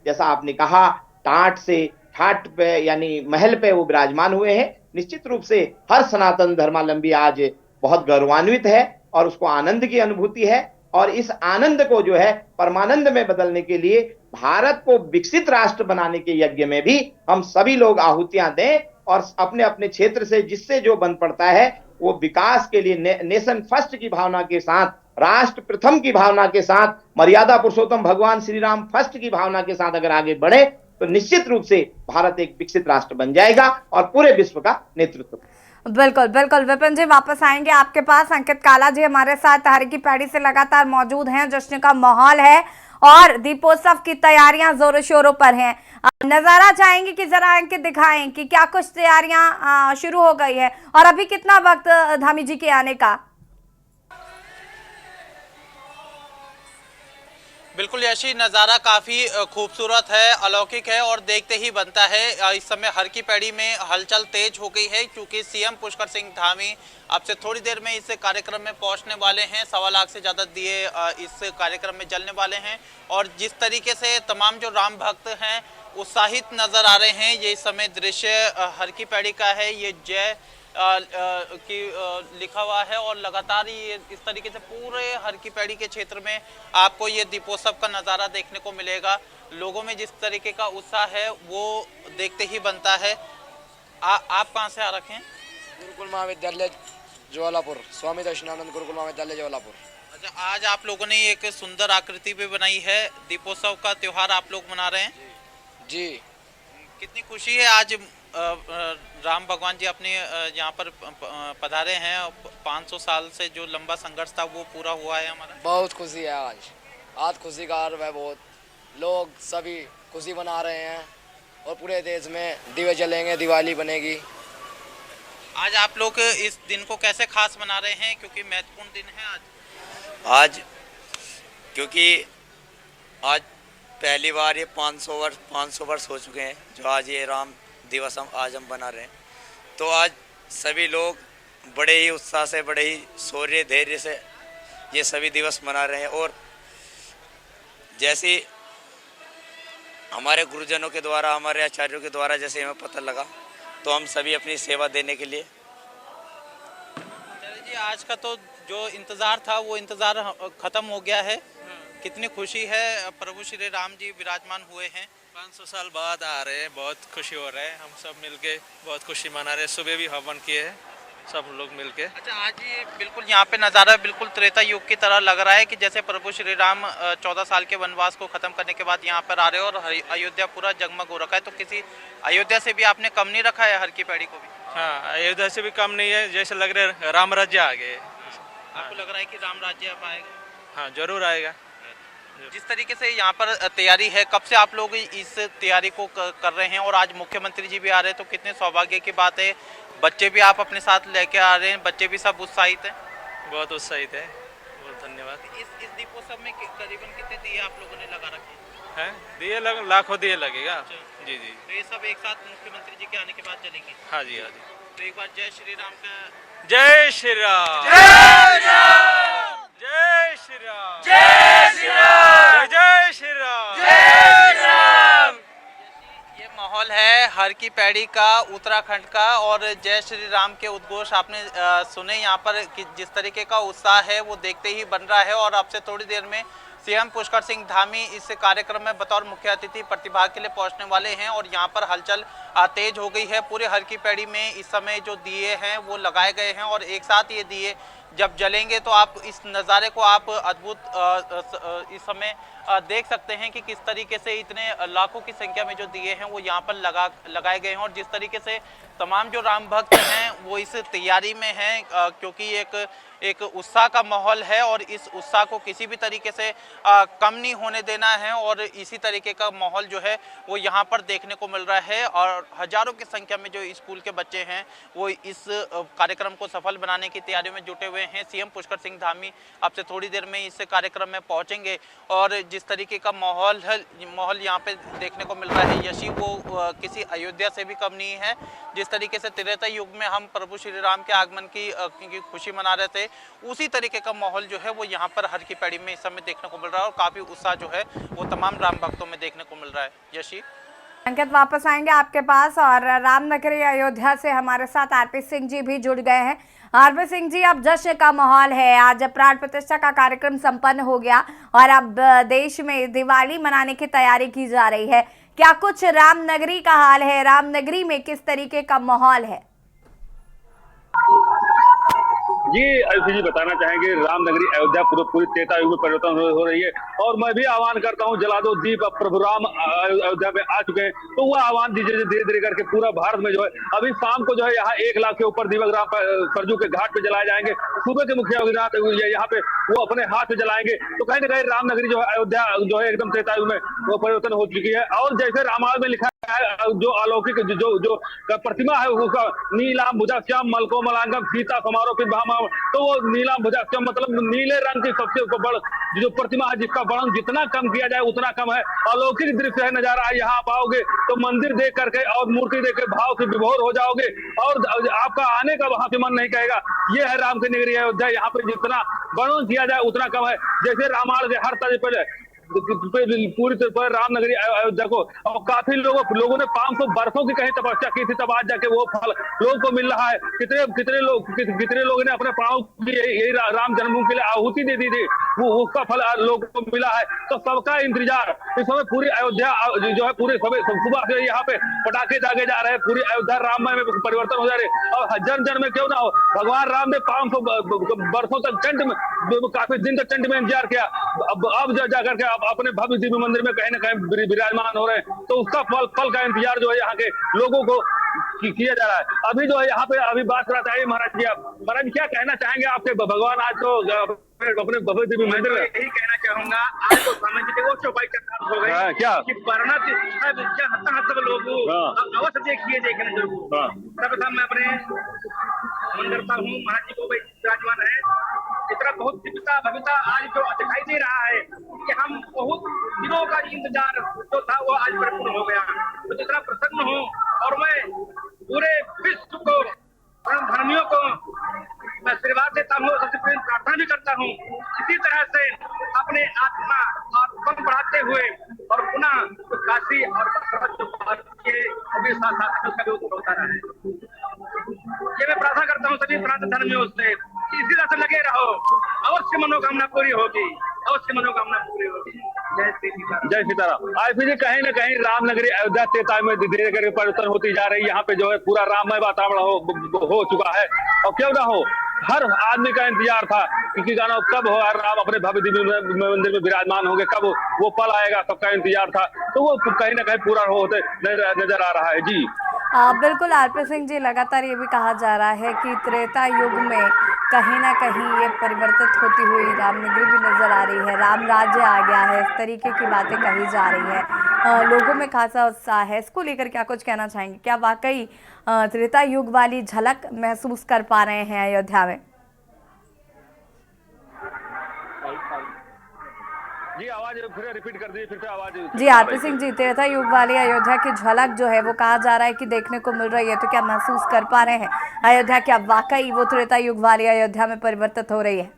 Speaker 12: जैसा आपने कहा, टाट से ठाट पे यानी महल पे वो विराजमान हुए हैं। निश्चित रूप से हर सनातन धर्मावलंबी आज बहुत गौरवान्वित है और उसको आनंद की अनुभूति है। और इस आनंद को जो है परमानंद में बदलने के लिए भारत को विकसित राष्ट्र बनाने के यज्ञ में भी हम सभी लोग आहुतियां दें और अपने अपने क्षेत्र से जिससे जो बन पड़ता है वो विकास के लिए नेशन फर्स्ट की भावना के साथ, राष्ट्र प्रथम की भावना के साथ, मर्यादा पुरुषोत्तम भगवान श्री राम फर्स्ट की भावना के साथ अगर आगे बढ़े तो निश्चित रूप से भारत एक विकसित राष्ट्र बन जाएगा और पूरे विश्व का नेतृत्व।
Speaker 1: बिल्कुल बिल्कुल विपिन जी, वापस आएंगे आपके पास। अंकित काला जी हमारे साथ हर की पैड़ी से लगातार मौजूद हैं। जश्न का माहौल है और दीपोत्सव की तैयारियां जोरों शोरों पर हैं। नजारा चाहेंगे कि जरा अंकित दिखाएं कि क्या कुछ तैयारियां शुरू हो गई है और अभी कितना वक्त धामी जी के आने का?
Speaker 2: बिल्कुल यशी, नज़ारा काफ़ी खूबसूरत है, अलौकिक है और देखते ही बनता है। इस समय हर की पैड़ी में हलचल तेज हो गई है क्योंकि सीएम पुष्कर सिंह धामी अब से थोड़ी देर में इस कार्यक्रम में पहुंचने वाले हैं। 1.25 लाख से ज़्यादा दिए इस कार्यक्रम में जलने वाले हैं और जिस तरीके से तमाम जो राम भक्त हैं उत्साहित नज़र आ रहे हैं। ये इस समय दृश्य हर की पैड़ी का है, ये जय की लिखा हुआ है और लगातार ये इस तरीके से पूरे हर की पैड़ी के क्षेत्र में आपको ये दीपोत्सव का नज़ारा देखने को मिलेगा। लोगों में जिस तरीके का उत्साह है वो देखते ही बनता है। आप कहाँ से आ रखे हैं?
Speaker 13: गुरुकुल महाविद्यालय ज्वालापुर, स्वामी दर्शनानंद गुरुकुल महाविद्यालय ज्वालापुर।
Speaker 2: अच्छा, आज आप लोगों ने एक सुंदर आकृति भी बनाई है, दीपोत्सव का त्योहार आप लोग मना रहे हैं
Speaker 13: जी।
Speaker 2: कितनी खुशी है आज राम भगवान जी अपने यहाँ पर पधारे हैं। 500 साल से जो लंबा संघर्ष था वो पूरा हुआ है हमारा।
Speaker 13: बहुत खुशी है आज खुशी का अर्व है। बहुत लोग सभी खुशी मना रहे हैं और पूरे देश में दिए जलेंगे, दिवाली बनेगी।
Speaker 2: आज आप लोग इस दिन को कैसे खास मना रहे हैं क्योंकि महत्वपूर्ण दिन है
Speaker 14: आज क्योंकि आज पहली बार ये 500 वर्ष हो चुके हैं जो आज ये राम दिवस आज हम बना रहे हैं। तो आज सभी लोग बड़े ही उत्साह से, बड़े ही शौर्य धैर्य से ये सभी दिवस मना रहे हैं। और जैसे हमारे गुरुजनों के द्वारा, हमारे आचार्यों के द्वारा जैसे हमें पता लगा तो हम सभी अपनी सेवा देने के लिए।
Speaker 2: जी, आज का तो जो इंतज़ार था वो इंतज़ार ख़त्म हो गया है। कितनी खुशी है, प्रभु श्री राम जी विराजमान हुए हैं।
Speaker 11: 500 साल बाद आ रहे हैं, बहुत खुशी हो रहा है। हम सब मिलके बहुत खुशी मना रहे हैं। सुबह भी हवन किए हैं सब लोग मिलके।
Speaker 2: अच्छा, आज ये बिल्कुल यहाँ पे नज़ारा बिल्कुल त्रेता युग की तरह लग रहा है कि जैसे प्रभु श्री राम 14 साल के वनवास को ख़त्म करने के बाद यहाँ पर आ रहे हो और अयोध्या पूरा जगमग हो रखा है। तो किसी अयोध्या से भी आपने कम नहीं रखा है हर की पैड़ी को भी?
Speaker 11: हाँ, अयोध्या से भी कम नहीं है। जैसे लग रहा है राम राज्य आ गए।
Speaker 2: आपको लग रहा है कि राम राज्य अब आएगा?
Speaker 11: हाँ, जरूर आएगा।
Speaker 2: जिस तरीके से यहाँ पर तैयारी है, कब से आप लोग इस तैयारी को कर रहे हैं और आज मुख्यमंत्री जी भी आ रहे हैं तो कितने सौभाग्य की बात है। बच्चे भी आप अपने साथ लेके आ रहे हैं, बच्चे भी सब उत्साहित हैं?
Speaker 11: बहुत उत्साहित है, बहुत धन्यवाद।
Speaker 2: इस दीपोत्सव में करीबन कितने दिए आप लोगों ने लगा रखे
Speaker 11: हैं? दिए लाखों दिए लगेगा। जी जी।
Speaker 2: तो ये सब एक साथ मुख्यमंत्री जी के आने के बाद चलेंगे?
Speaker 11: हाँ जी, हाँ जी।
Speaker 2: तो एक बार जय श्री राम का।
Speaker 11: जय श्री राम, जय श्री राम, जय श्री राम, जय श्री राम, जय श्री राम, जय श्री राम।
Speaker 2: ये माहौल है हर की पैड़ी का, उत्तराखंड का और जय श्री राम के उद्घोष आपने सुने यहाँ पर कि जिस तरीके का उत्साह है वो देखते ही बन रहा है। और अब से थोड़ी देर में सीएम पुष्कर सिंह धामी इस कार्यक्रम में बतौर मुख्य अतिथि प्रतिभाग के लिए पहुंचने वाले हैं और यहाँ पर हलचल तेज हो गई है। पूरे हर की पैड़ी में इस समय जो दिए हैं वो लगाए गए हैं और एक साथ ये दिए जब जलेंगे तो आप इस नज़ारे को आप अद्भुत इस समय देख सकते हैं कि किस तरीके से इतने लाखों की संख्या में जो दिए हैं वो यहाँ पर लगाए गए हैं। और जिस तरीके से तमाम जो राम भक्त हैं वो इस तैयारी में हैं क्योंकि एक उत्साह का माहौल है और इस उत्साह को किसी भी तरीके से कम नहीं होने देना है। और इसी तरीके का माहौल जो है वो यहाँ पर देखने को मिल रहा है और हजारों की संख्या में जो स्कूल के बच्चे हैं वो इस कार्यक्रम को सफल बनाने की तैयारी में जुटे हुए हैं। सीएम पुष्कर सिंह धामी अब से थोड़ी देर में इस कार्यक्रम में पहुँचेंगे और जिस तरीके का माहौल यहाँ पे देखने को मिल रहा है यशी वो किसी अयोध्या से भी कम नहीं है। जिस तरीके से त्रेता युग में हम प्रभु श्री राम के आगमन की खुशी मना रहे थे उसी तरीके का माहौल जो है वो यहाँ पर हर की पैड़ी में इस समय देखने को मिल रहा है और काफ़ी उत्साह जो है वो तमाम राम भक्तों में देखने को मिल रहा है। यशी
Speaker 1: अंकित वापस आएंगे आपके पास और रामनगरी अयोध्या से हमारे साथ आरपी सिंह जी भी जुड़ गए हैं। आरपी सिंह जी, अब जश्न का माहौल है, आज प्राण प्रतिष्ठा का कार्यक्रम संपन्न हो गया और अब देश में दिवाली मनाने की तैयारी की जा रही है। क्या कुछ रामनगरी का हाल है, रामनगरी में किस तरीके का माहौल है?
Speaker 15: जी आयुषी जी बताना चाहेंगे, रामनगरी अयोध्या पूरी त्रेता युग में परिवर्तन हो रही है और मैं भी आह्वान करता हूं, जला दो दीप, अब प्रभु राम अयोध्या में आ चुके हैं। तो वो आह्वान धीरे धीरे करके पूरा भारत में जो है अभी शाम को जो है यहाँ 1 लाख के ऊपर दीपक राम सरजू के घाट पे जलाए जाएंगे। सूबे के मुखिया यहाँ पे वो अपने हाथ में जलाएंगे। तो कहीं ना कहीं रामनगरी जो है अयोध्या जो है एकदम त्रेता युग में वो परिवर्तन हो चुकी है। और जैसे रामायण में लिखा है, जो अलौकिक जो प्रतिमा है उसका नीलाम भुजाश्याम मलको मलांगम सीता समारोपित भामा, तो वो नीलाम भुजाश्याम मतलब नीले रंग की सबसे बड़ जो प्रतिमा है जिसका वर्णन जितना कम किया जाए उतना कम है। अलौकिक दृश्य है, नजारा है। यहाँ आप आओगे तो मंदिर देख करके और मूर्ति देख के भाव से विभोर हो जाओगे और आपका आने का वहां से मन नहीं कहेगा। ये है राम की नगरी अयोध्या। यहाँ पे जितना वर्णन किया जाए उतना कम है। जैसे रामायण के हर तरह पहले पूरी तरह रामनगरी अयोध्या को और काफी लोगों ने 500 वर्षों की कहीं तपस्या की थी, तब आज जाके वो फल लोगों को मिल रहा है। कितने लोगों ने अपने प्राणों की यही राम जन्मभूमि के लिए आहुति दे दी थी, वो उसका फल लोगों को मिला है। तो सबका इंतजार इस समय पूरी अयोध्या जो है पूरे सुबह से यहाँ पे पटाखे दागे जा रहे हैं। पूरी अयोध्या राममय में परिवर्तन हो जा रहे हैं और जन जन में क्यों ना हो, भगवान राम ने 500 वर्षों तक चंड में काफी दिन तक चंड में इंतजार किया। अब जाकर के अपने भव्य दिव्य मंदिर में कहीं ना कहीं विराजमान हो रहे हैं। तो उसका फल का इंतजार जो है यहाँ के लोगों को किया जा रहा है। अभी जो है यहाँ पे अभी बात कराता है महाराज जी क्या कहना चाहेंगे आपके भगवान आज तो अपने भव्य दिव्य मंदिर में?
Speaker 16: यही कहना चाहूंगा, आज तो समझ देखो चौपाई हो गई
Speaker 15: क्या
Speaker 16: कि सब लोग अवश्य देखने जरूर। सर्वप्रथम मैं अपने नमन करता हूँ महाराज जी को विराजमान है। इतना बहुत दिव्यता भव्यता आज जो दिखाई दे रहा है कि हम बहुत दिनों का इंतजार जो था वो आज परिपूर्ण हो गया। तो जितना प्रसन्न हूँ और मैं पूरे विश्व को धर्मियों को मैं आशीर्वाद देता हूँ, सबसे पहले प्रार्थना भी करता हूँ इसी तरह से अपने आत्मा और बल बढ़ाते हुए और पुनः काशी और के साथ होता रहे। ये मैं प्रार्थना करता हूँ सभी प्रांत धर्मियों से, इसी तरह से लगे रहो, अवश्य मनोकामना पूरी होगी, अवश्य मनोकामना पूरी होगी।
Speaker 15: जय सीताराम। आईपी जी कहीं ना कहीं रामनगरी अयोध्या त्रेता में धीरे धीरे परिवर्तन होती जा रही है। यहाँ पे जो है पूरा राममय वातावरण हो चुका है और क्यों ना हो हर आदमी का इंतजार था कि गाना कब हो राम अपने भव्य दिव्य मंदिर में विराजमान होंगे, कब वो पल आएगा, सबका इंतजार था। तो वो कहीं ना कहीं पूरा होते नजर आ रहा है। जी
Speaker 1: बिल्कुल आरपी सिंह जी, लगातार ये भी कहा जा रहा है कि त्रेता युग में कहीं ना कहीं ये परिवर्तित होती हुई रामनगरी भी नजर आ रही है, राम राज्य आ गया है, इस तरीके की बातें कही जा रही है। लोगों में खासा उत्साह है। इसको लेकर क्या कुछ कहना चाहेंगे? क्या वाकई त्रेता युग वाली झलक महसूस कर पा रहे हैं अयोध्या में?
Speaker 15: जी आवाज फिर रिपीट कर दीजिए, फिर से आवाज।
Speaker 1: जी आरपी सिंह जी, त्रेता युग वाली अयोध्या की झलक जो है वो कहा जा रहा है कि देखने को मिल रही है, तो क्या महसूस कर पा रहे हैं अयोध्या? क्या वाकई वो त्रेता युग वाली अयोध्या में परिवर्तित हो रही है?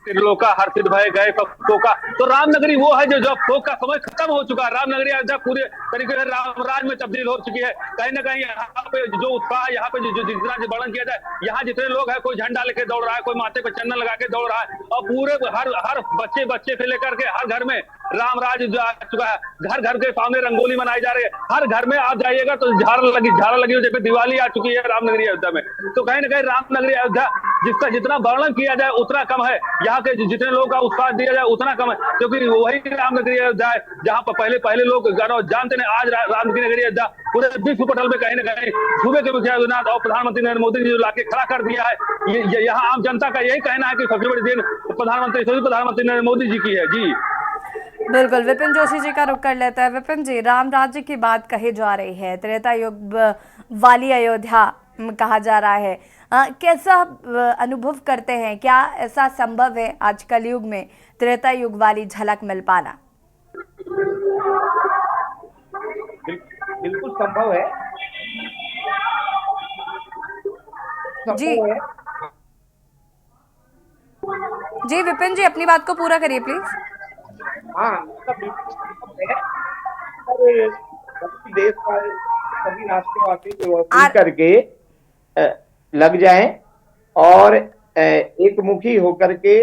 Speaker 15: त्रिलोका हर्षित भय गए का तो रामनगरी वो है जो जब शोक का समय खत्म हो चुका है। रामनगरी अयोध्या पूरे तरीके से राम राज में तब्दील हो चुकी है। कहीं ना कहीं यहाँ पे जो उत्साह, यहाँ पे जो जितना वर्णन किया जाए, यहाँ जितने लोग हैं, कोई झंडा लेके दौड़ रहा है, कोई माथे पे चंदन लगा के दौड़ रहा है और पूरे हर बच्चे से लेकर के हर घर में राम राज जो आ चुका है। घर घर के सामने रंगोली मनाई जा रही है। हर घर में आप जाइएगा तो झाड़ लगी हो, जैसे दिवाली आ चुकी है रामनगरी अयोध्या में। तो कहीं ना कहीं रामनगरी अयोध्या जिसका जितना वर्णन किया जाए उतना कम है। यहाँ के जितने लोगों का उत्साह दिया जाए उतना कम है, क्योंकि वही रामनगरी अयोध्या है जहाँ पर पहले लोग जानते नहीं। आज रामनगरी अयोध्या पूरे विश्व पटल में कहीं ना कहीं सूबे के मुखिया और प्रधानमंत्री नरेंद्र मोदी जी लाके खड़ा कर दिया है। यहाँ आम जनता का यही कहना है कि सबसे बड़ी देन प्रधानमंत्री नरेंद्र मोदी जी की है। जी
Speaker 1: बिल्कुल, विपिन जोशी जी का रुख कर लेता है। विपिन जी, राम राज्य की बात कही जा रही है, त्रेता युग वाली अयोध्या कहा जा रहा है, कैसा अनुभव करते हैं? क्या ऐसा संभव है आज कलयुग में त्रेता युग वाली झलक मिल पाना?
Speaker 12: बिल्कुल संभव है।
Speaker 1: जी जी विपिन जी, अपनी बात को पूरा करिए प्लीज।
Speaker 12: हाँ, सभी देश का सभी राष्ट्रवासी जो मिल करके लग जाएं और एक मुखी होकर के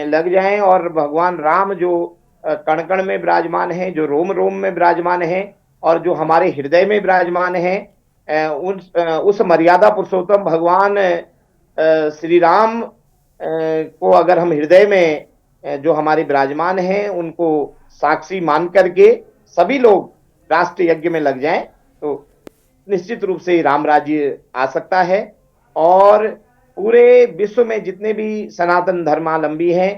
Speaker 12: लग जाएं और भगवान राम जो कण कण में विराजमान है, जो रोम रोम में विराजमान है और जो हमारे हृदय में विराजमान है, उस मर्यादा पुरुषोत्तम भगवान श्री राम को अगर हम हृदय में जो हमारे विराजमान हैं उनको साक्षी मान करके सभी लोग राष्ट्र यज्ञ में लग जाएं तो निश्चित रूप से राम राज्य आ सकता है और पूरे विश्व में जितने भी सनातन धर्मावलंबी हैं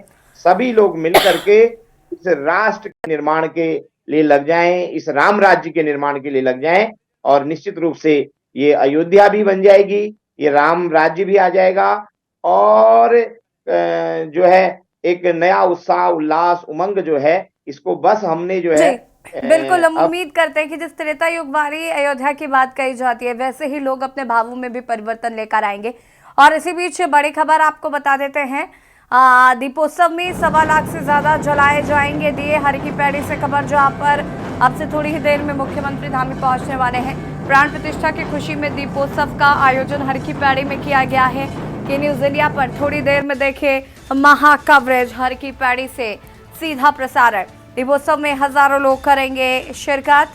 Speaker 12: सभी लोग मिल करके इस राष्ट्र के निर्माण के लिए लग जाएं, इस राम राज्य के निर्माण के लिए लग जाएं और निश्चित रूप से ये अयोध्या भी बन जाएगी, ये राम राज्य भी आ जाएगा और जो है एक नया उत्साह उल्लास उमंग जो है इसको बस हमने जो है
Speaker 1: बिल्कुल हम उम्मीद करते हैं कि जिस त्रेता युग वाली अयोध्या की बात कही जाती है वैसे ही लोग अपने भावों में भी परिवर्तन लेकर आएंगे। और इसी बीच बड़ी खबर आपको बता देते हैं, दीपोत्सव में 1.25 लाख से ज्यादा जलाए जाएंगे दिए। हर की पैड़ी से खबर जहां पर अब से थोड़ी ही देर में मुख्यमंत्री धामी पहुंचने वाले हैं। प्राण प्रतिष्ठा की खुशी में दीपोत्सव का आयोजन हर की पैड़ी में किया गया है कि न्यूज इंडिया पर थोड़ी देर में देखे महा कवरेज, हर की पैड़ी से सीधा प्रसारण। दीपोत्सव में हजारों लोग करेंगे शिरकत।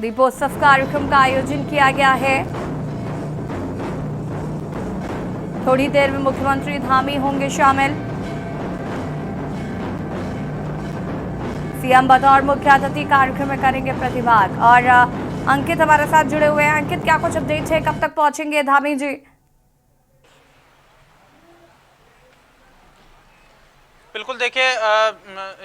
Speaker 1: दीपोत्सव कार्यक्रम का आयोजन किया गया है। थोड़ी देर में मुख्यमंत्री धामी होंगे शामिल। सीएम बतौर मुख्य अतिथि कार्यक्रम में करेंगे प्रतिभाग। और अंकित हमारे साथ जुड़े हुए हैं। अंकित, क्या कुछ अपडेट है, कब तक पहुंचेंगे धामी जी?
Speaker 2: बिल्कुल, देखिए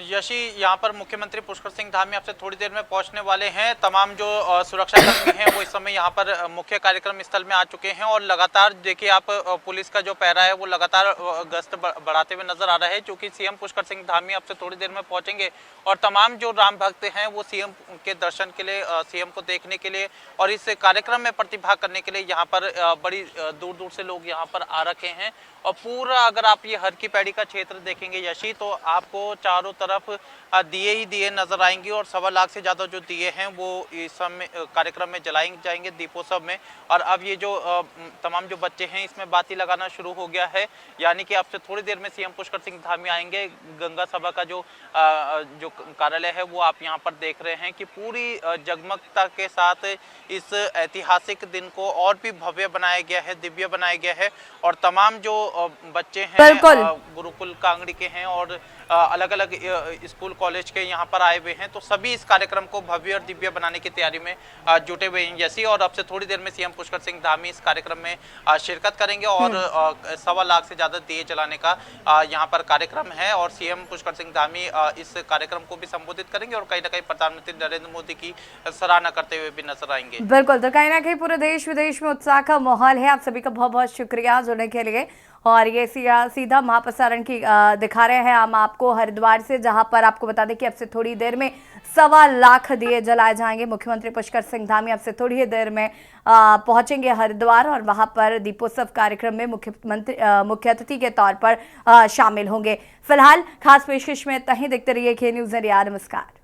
Speaker 2: यशी, यहाँ पर मुख्यमंत्री पुष्कर सिंह धामी आपसे थोड़ी देर में पहुंचने वाले हैं। तमाम जो सुरक्षाकर्मी हैं वो इस समय यहाँ पर मुख्य कार्यक्रम स्थल में आ चुके हैं और लगातार देखिए आप पुलिस का जो पहरा है वो लगातार गश्त बढ़ाते हुए नजर आ रहा है, क्योंकि सीएम पुष्कर सिंह धामी आपसे थोड़ी देर में पहुंचेंगे और तमाम जो राम भक्त हैं वो सीएम के दर्शन के लिए, सीएम को देखने के लिए और इस कार्यक्रम में प्रतिभाग करने के लिए यहाँ पर बड़ी दूर दूर से लोग यहाँ पर आ रखे हैं। और पूरा अगर आप ये हर की पैड़ी का क्षेत्र देखेंगे यशी, तो आपको चारों तरफ दिए ही दिए नजर आएंगे और 1.25 लाख से ज्यादा जो दिए हैं वो इस समय कार्यक्रम में जलाए जाएंगे दीपोत्सव में। और अब ये जो तमाम जो बच्चे हैं इसमें बाती लगाना शुरू हो गया है, यानी कि आपसे थोड़ी देर में सीएम पुष्कर सिंह धामी आएंगे। गंगा सभा का जो कार्यालय है वो आप यहाँ पर देख रहे हैं कि पूरी जगमगता के साथ इस ऐतिहासिक दिन को और भी भव्य बनाया गया है, दिव्य बनाया गया है। और तमाम जो बच्चे हैं गुरुकुल कांगड़ी के हैं और अलग अलग स्कूल कॉलेज के यहाँ पर आए हुए हैं, तो सभी इस कार्यक्रम को भव्य और दिव्य बनाने की तैयारी में जुटे हुए हैं जैसी। और अब से थोड़ी देर में सीएम पुष्कर सिंह धामी इस कार्यक्रम में शिरकत करेंगे और 1.25 लाख से ज्यादा दिए जलाने का यहाँ पर कार्यक्रम है और सीएम पुष्कर सिंह धामी इस कार्यक्रम को भी संबोधित करेंगे और कहीं ना कहीं प्रधानमंत्री नरेंद्र मोदी की सराहना करते हुए भी नजर आएंगे।
Speaker 1: बिल्कुल, तो कहीं ना कहीं पूरे देश विदेश में उत्साह का माहौल है। आप सभी का बहुत बहुत शुक्रिया जुड़ने के लिए। और ये सीधा महाप्रसारण की दिखा रहे हैं हम आपको हरिद्वार से, जहां पर आपको बता दें कि अब से थोड़ी देर में 1.25 लाख दिए जलाए जाएंगे। मुख्यमंत्री पुष्कर सिंह धामी अब से थोड़ी ही देर में पहुंचेंगे हरिद्वार और वहां पर दीपोत्सव कार्यक्रम में मुख्य अतिथि के तौर पर शामिल होंगे। फिलहाल खास पेशकश में इतना ही। देखते रहिए के न्यूज़ इंडिया। नमस्कार।